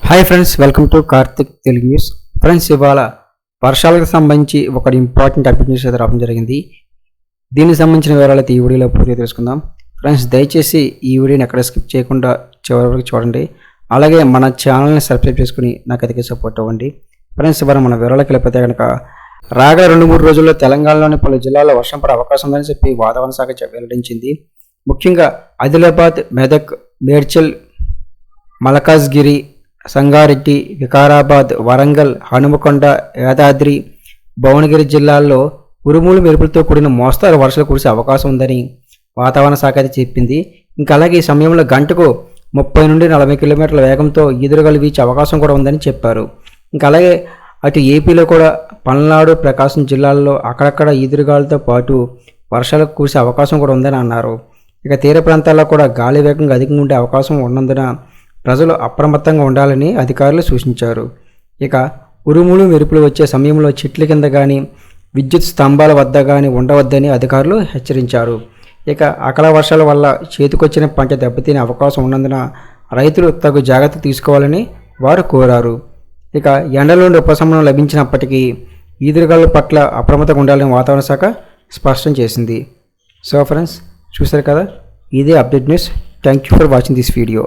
Hi friends, welcome to Karthik Telugu news. Friends, ఇవాళ వర్షాలకు సంబంధించి ఒక ఇంపార్టెంట్ అప్డేట్ న్యూస్ అయితే రావడం జరిగింది. దీనికి సంబంధించిన వివరాలు అయితే ఈ వీడియోలో పూర్తిగా తెలుసుకుందాం. ఫ్రెండ్స్, దయచేసి ఈ వీడియోని ఎక్కడ స్కిప్ చేయకుండా చివరి వరకు చూడండి. అలాగే మన ఛానల్ని సబ్స్క్రైబ్ చేసుకుని నాకు అతిగా సపోర్ట్ అవ్వండి. ఫ్రెండ్స్, ఇవాళ మన వివరాలకు వెళ్ళిపోతే కనుక రాగల 2-3 రోజుల్లో తెలంగాణలోని పలు జిల్లాల్లో వర్షం పడే అవకాశం ఉందని చెప్పి వాతావరణ శాఖ వెల్లడించింది. ముఖ్యంగా ఆదిలాబాద్, మెదక్, మేడ్చల్, మల్కాజ్గిరి, సంగారెడ్డి, వికారాబాద్, వరంగల్, హనుమకొండ, యాదాద్రి, భువనగిరి జిల్లాల్లో ఉరుములు మెరుపులతో కూడిన మోస్తారు వర్షాలు కురిసే అవకాశం ఉందని వాతావరణ శాఖ అయితే చెప్పింది. ఇంకా అలాగే ఈ సమయంలో గంటకు 30 నుండి 40 కిలోమీటర్ల వేగంతో ఈదురుగాలు వీచే అవకాశం కూడా ఉందని చెప్పారు. ఇంకా అలాగే అటు ఏపీలో కూడా పల్నాడు, ప్రకాశం జిల్లాల్లో అక్కడక్కడ ఈదురుగాలతో పాటు వర్షాలు కురిసే అవకాశం కూడా ఉందని అన్నారు. ఇక తీర ప్రాంతాల్లో కూడా గాలి వేగంగా అధికంగా ఉండే అవకాశం ఉన్నందున ప్రజలు అప్రమత్తంగా ఉండాలని అధికారులు సూచించారు. ఇక ఉరుములు మెరుపులు వచ్చే సమయంలో చెట్ల కింద కానీ విద్యుత్ స్తంభాల వద్ద కానీ ఉండవద్దని అధికారులు హెచ్చరించారు. ఇక అకాల వర్షాల వల్ల చేతికొచ్చిన పంట దెబ్బతినే అవకాశం ఉన్నందున రైతులు తగు జాగ్రత్త తీసుకోవాలని వారు కోరారు. ఇక ఎండల నుండి ఉపశమనం లభించినప్పటికీ ఈదురుగాల పట్ల అప్రమత్తంగా ఉండాలని వాతావరణ శాఖ స్పష్టం చేసింది. సో ఫ్రెండ్స్, చూశారు కదా, ఇదే update news. Thank you for watching this video.